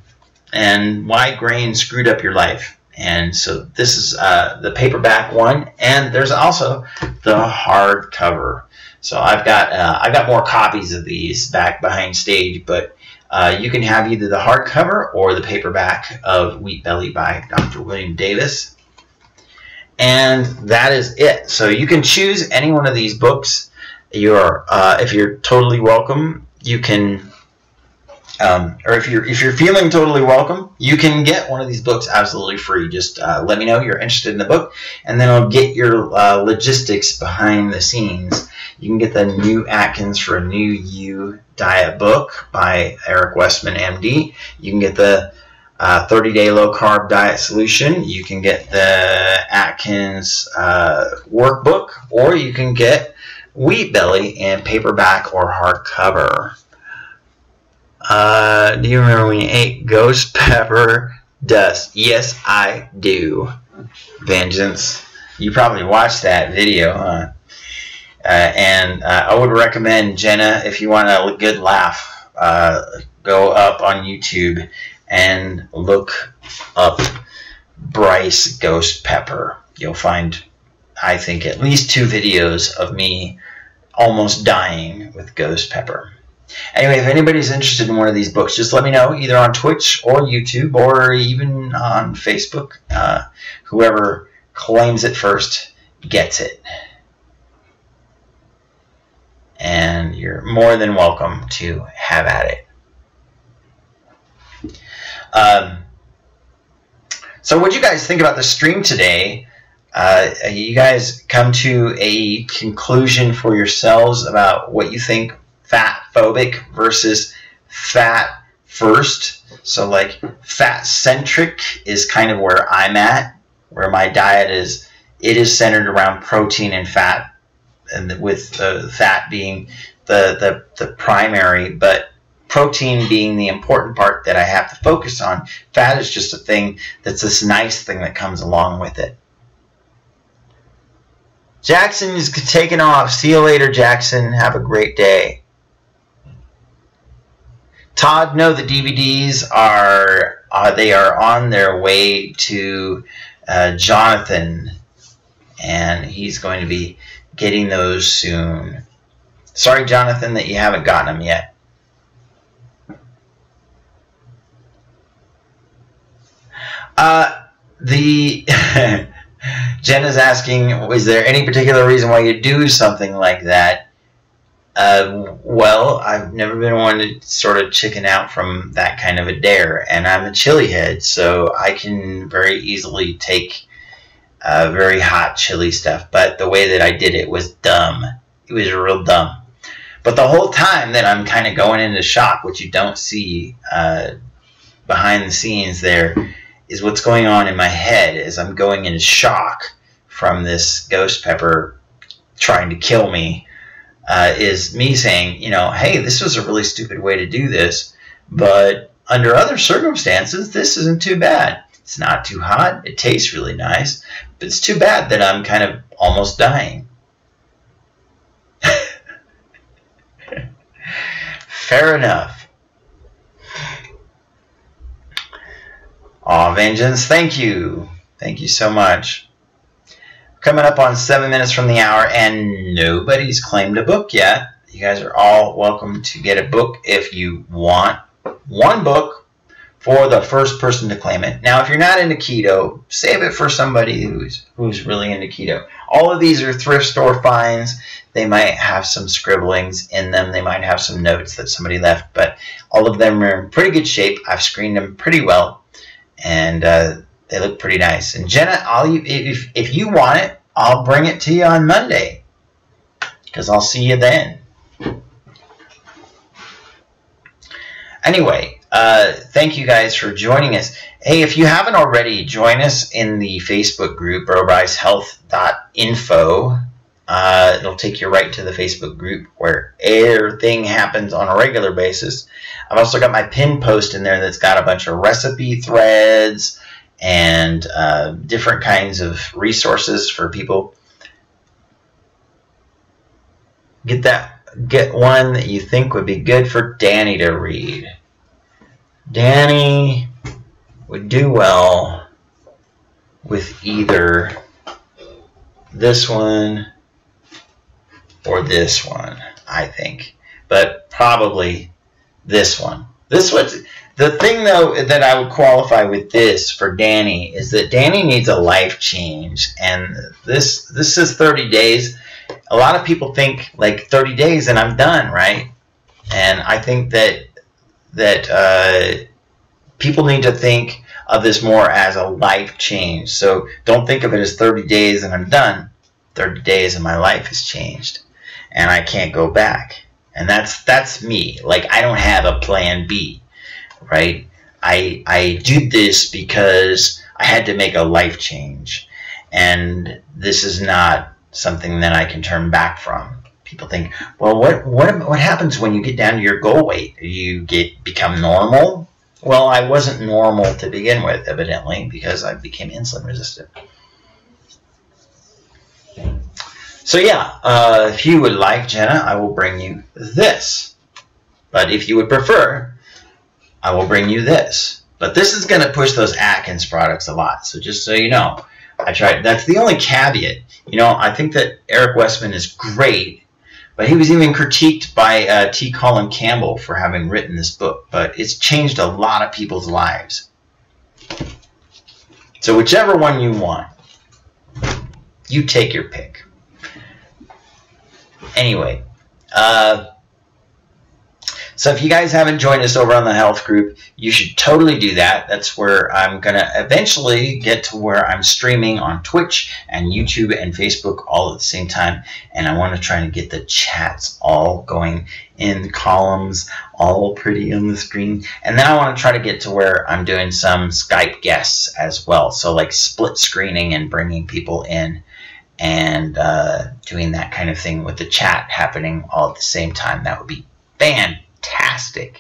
and why grain screwed up your life. And so this is the paperback one, and there's also the hardcover. So I've got more copies of these back behind stage, but you can have either the hardcover or the paperback of Wheat Belly by Dr. William Davis. And that is it. So you can choose any one of these books. If you're totally welcome, you can, or if you're feeling totally welcome, you can get one of these books absolutely free. Just let me know you're interested in the book, and then I'll get your logistics behind the scenes. You can get the New Atkins for a New You Diet book by Eric Westman, MD. You can get the 30-Day Low-Carb Diet Solution. You can get the Atkins workbook, or you can get Wheat Belly in paperback or hardcover. Do you remember when you ate ghost pepper dust? Yes, I do. Vengeance. You probably watched that video, huh? And I would recommend, Jenna, if you want a good laugh, go up on YouTube and look up Bryce Ghost Pepper. You'll find, I think, at least 2 videos of me almost dying with ghost pepper. Anyway, if anybody's interested in one of these books, just let me know, either on Twitch or YouTube or even on Facebook. Whoever claims it first gets it. And you're more than welcome to have at it. So what do you guys think about the stream today? You guys come to a conclusion for yourselves about what you think fat phobic versus fat first. So like fat centric is kind of where I'm at, where my diet is. It is centered around protein and fat, and with fat being the primary, but protein being the important part that I have to focus on. Fat is just a thing that's this nice thing that comes along with it. Jackson is taking off. See you later, Jackson. Have a great day. Todd, no, the DVDs are they are on their way to Jonathan, and he's going to be getting those soon. Sorry, Jonathan, that you haven't gotten them yet. Jen is asking, is there any particular reason why you do something like that? Well, I've never been one to sort of chicken out from that kind of a dare, and I'm a chili head, so I can very easily take very hot chili stuff, but the way that I did it was dumb. It was real dumb. But the whole time that I'm kind of going into shock, which you don't see behind the scenes there, is what's going on in my head as I'm going into shock from this ghost pepper trying to kill me, is me saying, you know, hey, this was a really stupid way to do this, but under other circumstances, this isn't too bad. It's not too hot. It tastes really nice, but it's too bad that I'm kind of almost dying. Fair enough. Aw, Vengeance, thank you. Thank you so much. Coming up on 7 minutes from the hour, and nobody's claimed a book yet. You guys are all welcome to get a book if you want one book for the first person to claim it. Now, if you're not into keto, save it for somebody who's really into keto. All of these are thrift store finds. They might have some scribblings in them. They might have some notes that somebody left, but all of them are in pretty good shape. I've screened them pretty well, and they look pretty nice. And Jenna, if you want it, I'll bring it to you on Monday, because I'll see you then. Anyway, thank you guys for joining us. Hey, if you haven't already, join us in the Facebook group, BroBryceHealth.info. It'll take you right to the Facebook group where everything happens on a regular basis. I've also got my pin post in there that's got a bunch of recipe threads and different kinds of resources for people. Get one that you think would be good for Danny to read. Danny would do well with either this one or this one, I think. But probably this one. This one's the thing, though, that I would qualify with this for Danny is that Danny needs a life change, and this is 30 days. A lot of people think like 30 days and I'm done, right? And I think that people need to think of this more as a life change. So don't think of it as 30 days and I'm done. 30 days and my life has changed, and I can't go back. And that's me. Like, I don't have a plan B, right? I did this because I had to make a life change, and this is not something that I can turn back from. People think, well, what happens when you get down to your goal weight? You become normal? Well, I wasn't normal to begin with, evidently, because I became insulin resistant. So yeah, if you would like, Jenna, I will bring you this. But if you would prefer, I will bring you this. But this is going to push those Atkins products a lot. So just so you know, I tried. That's the only caveat. You know, I think that Eric Westman is great, but he was even critiqued by T. Colin Campbell for having written this book. But it's changed a lot of people's lives. So whichever one you want, you take your pick. Anyway, so if you guys haven't joined us over on the health group, you should totally do that. That's where I'm going to eventually get to where I'm streaming on Twitch and YouTube and Facebook all at the same time. And I want to try and get the chats all going in the columns, all pretty on the screen. And then I want to try to get to where I'm doing some Skype guests as well. So like split screening and bringing people in and doing that kind of thing with the chat happening all at the same time. That would be fantastic.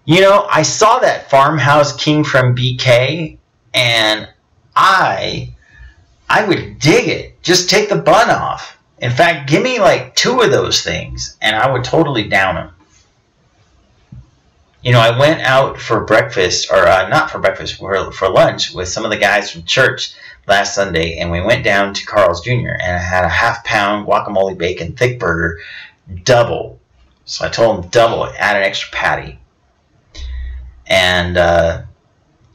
You know, I saw that Farmhouse King from BK, and I would dig it. Just take the bun off. In fact, give me like 2 of those things, and I would totally down them. You know, I went out for breakfast, or not for breakfast, for lunch with some of the guys from church last Sunday, and we went down to Carl's Jr. and I had a ½ guacamole bacon thick burger, double. So I told him double it, add an extra patty. And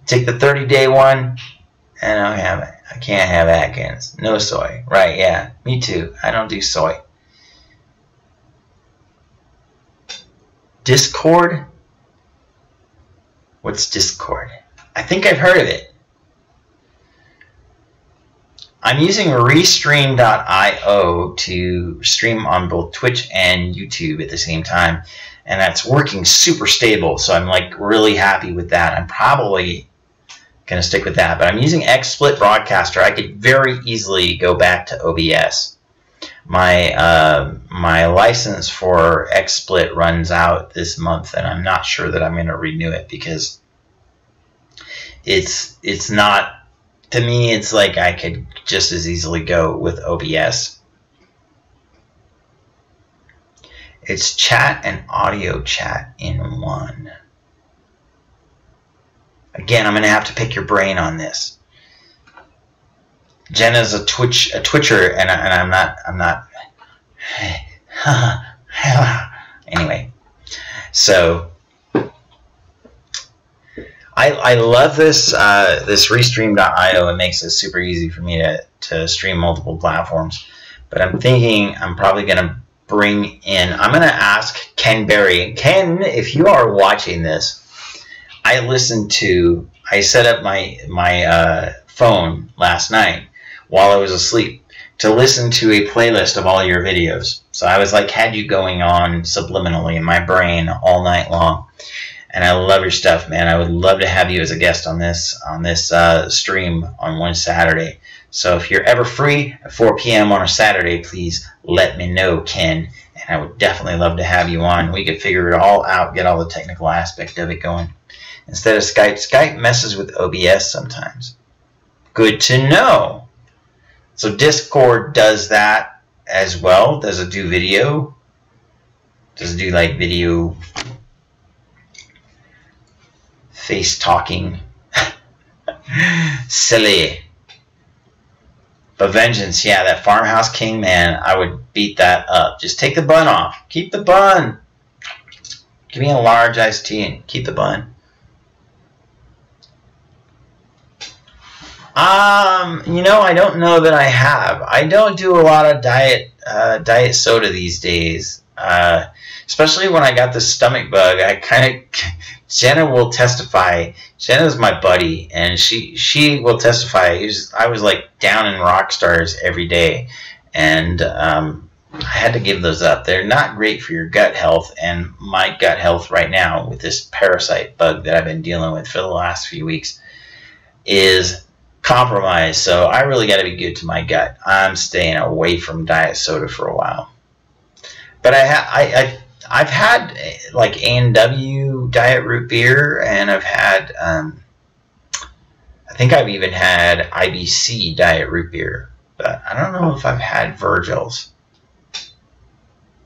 take the 30-day one, and I can't have Atkins. No soy. Right, yeah, me too. I don't do soy. Discord? What's Discord? I think I've heard of it. I'm using Restream.io to stream on both Twitch and YouTube at the same time, and that's working super stable, so I'm like really happy with that. I'm probably going to stick with that, but I'm using XSplit Broadcaster. I could very easily go back to OBS. My license for XSplit runs out this month, and I'm not sure that I'm going to renew it because it's not. To me, it's like I could just as easily go with OBS. It's chat and audio chat in one. Again, I'm going to have to pick your brain on this. Jenna's a Twitcher, and I'm not. Anyway, so I love this this Restream.io. It makes it super easy for me to stream multiple platforms. But I'm thinking I'm probably going to bring in, I'm going to ask Ken Berry. Ken, if you are watching this, I set up my phone last night while I was asleep to listen to a playlist of all your videos. So I was like, had you going on subliminally in my brain all night long. And I love your stuff, man. I would love to have you as a guest on this stream on one Saturday. So if you're ever free at 4 p.m. on a Saturday, please let me know, Ken. And I would definitely love to have you on. We could figure it all out, get all the technical aspect of it going. Instead of Skype, Skype messes with OBS sometimes. Good to know. So Discord does that as well. Does it do video? Does it do like video face talking? Silly. But Vengeance, yeah, that Farmhouse King, man, I would beat that up. Just take the bun off. Keep the bun. Give me a large iced tea and keep the bun. You know, I don't know that I have. I don't do a lot of diet soda these days. Especially when I got the stomach bug. I kind of, Jenna will testify. Jenna's my buddy, and she will testify. I was like down in rock stars every day, and I had to give those up. They're not great for your gut health, and my gut health right now with this parasite bug that I've been dealing with for the last few weeks is compromised. So I really got to be good to my gut. I'm staying away from diet soda for a while. But I've had like A&W diet root beer, and I've had I think I've even had IBC diet root beer, but I don't know if I've had Virgil's.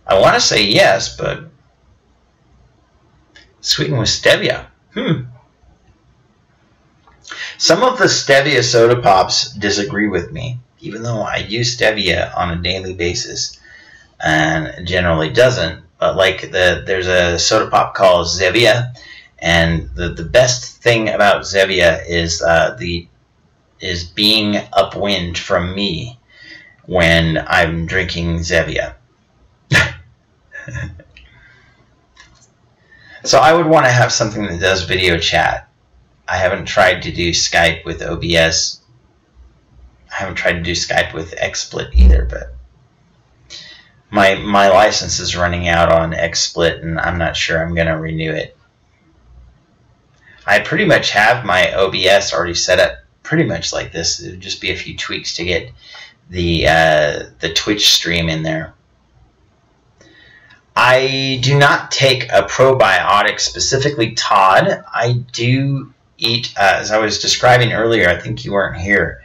I want to say yes, but sweetened with stevia. Some of the stevia soda pops disagree with me, even though I use stevia on a daily basis, and generally doesn't. But like there's a soda pop called Zevia, and the best thing about Zevia is being upwind from me when I'm drinking Zevia. So I would want to have something that does video chat. I haven't tried to do Skype with OBS. I haven't tried to do Skype with XSplit either, but my license is running out on XSplit, and I'm not sure I'm going to renew it. I pretty much have my OBS already set up pretty much like this. It would just be a few tweaks to get the Twitch stream in there. I do not take a probiotic, specifically Todd. I do eat, as I was describing earlier, I think you weren't here,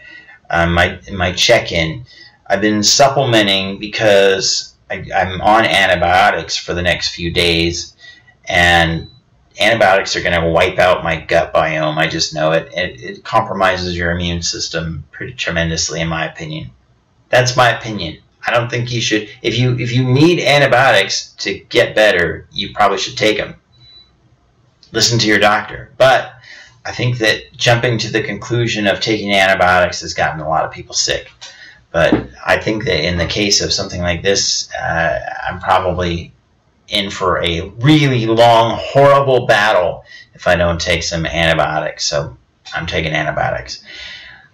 my check-in. I've been supplementing because I'm on antibiotics for the next few days, and antibiotics are going to wipe out my gut biome. I just know it. It compromises your immune system pretty tremendously, in my opinion. That's my opinion. I don't think you should. If you need antibiotics to get better, you probably should take them. Listen to your doctor. But I think that jumping to the conclusion of taking antibiotics has gotten a lot of people sick. But I think that in the case of something like this, I'm probably in for a really long, horrible battle if I don't take some antibiotics. So I'm taking antibiotics.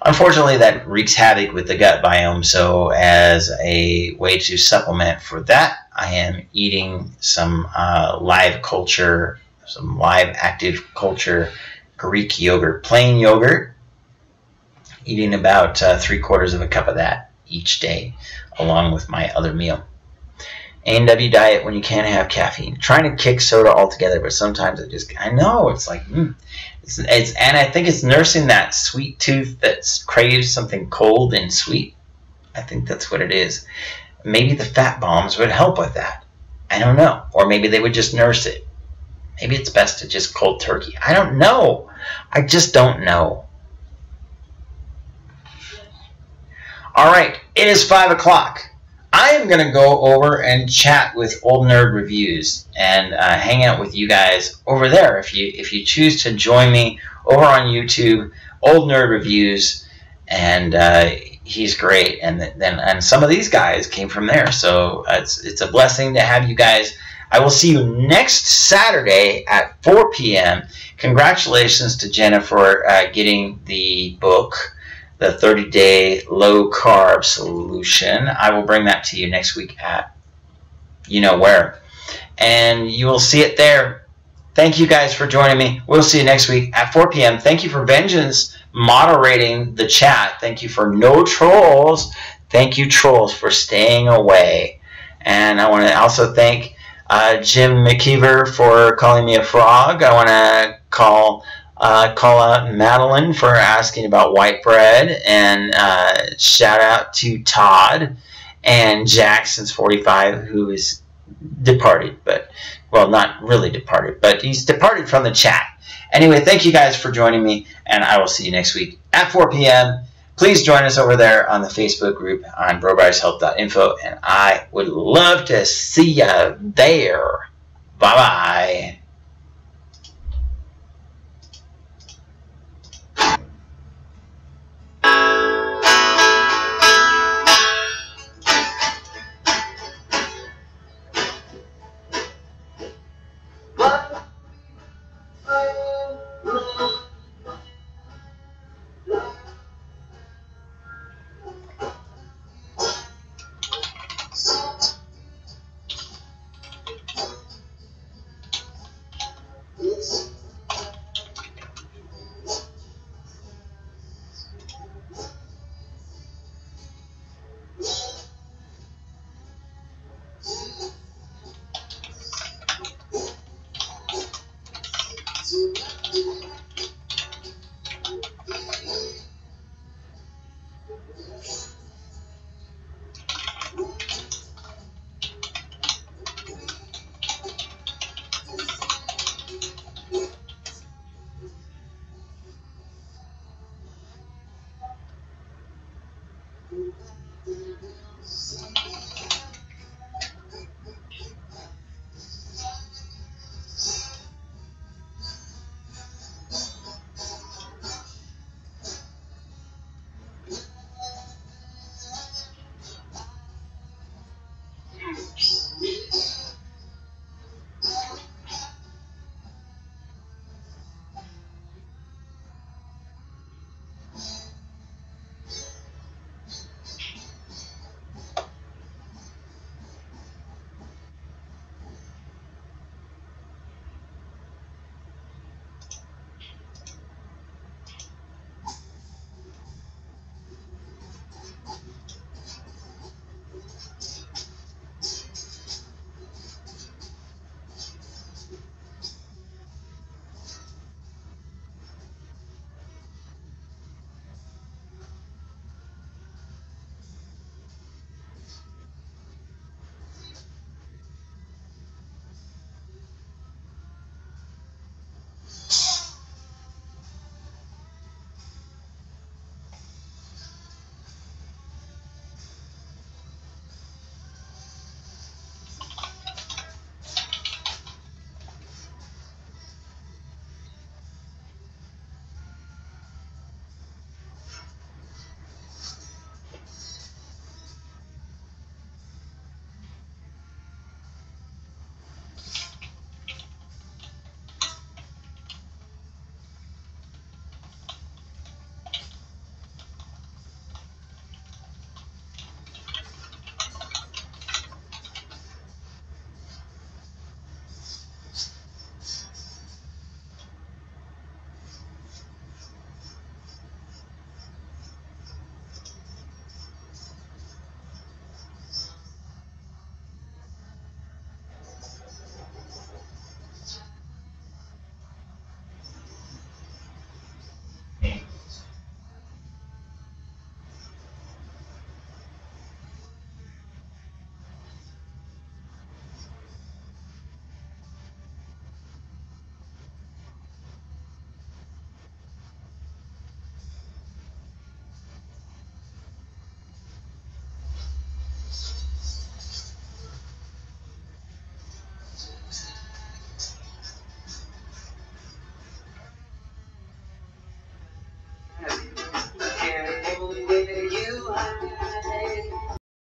Unfortunately, that wreaks havoc with the gut biome, so as a way to supplement for that, I am eating some live culture, some live active culture Greek yogurt, plain yogurt, eating about 3/4 of a cup of that each day, along with my other meal. A&W diet when you can't have caffeine. Trying to kick soda altogether, but sometimes I know, it's like, and I think it's nursing that sweet tooth that craves something cold and sweet. I think that's what it is. Maybe the fat bombs would help with that. I don't know. Or maybe they would just nurse it. Maybe it's best to just cold turkey. I don't know. I just don't know. All right, it is 5 o'clock. I am going to go over and chat with Old Nerd Reviews and hang out with you guys over there. If you choose to join me over on YouTube, Old Nerd Reviews, and he's great. And some of these guys came from there, so it's a blessing to have you guys. I will see you next Saturday at 4 p.m. Congratulations to Jenna for getting the book, the 30-day low-carb solution. I will bring that to you next week at you know where. And you will see it there. Thank you guys for joining me. We'll see you next week at 4 p.m. Thank you for Vengeance moderating the chat. Thank you for no trolls. Thank you, trolls, for staying away. And I want to also thank Jim McKeever for calling me a frog. I want to call out Madeline for asking about white bread, and shout out to Todd and Jackson's 45, who is departed, but well, not really departed, but he's departed from the chat. Anyway, thank you guys for joining me, and I will see you next week at 4 p.m. Please join us over there on the Facebook group on brobrycehealth.info, and I would love to see you there. Bye-bye.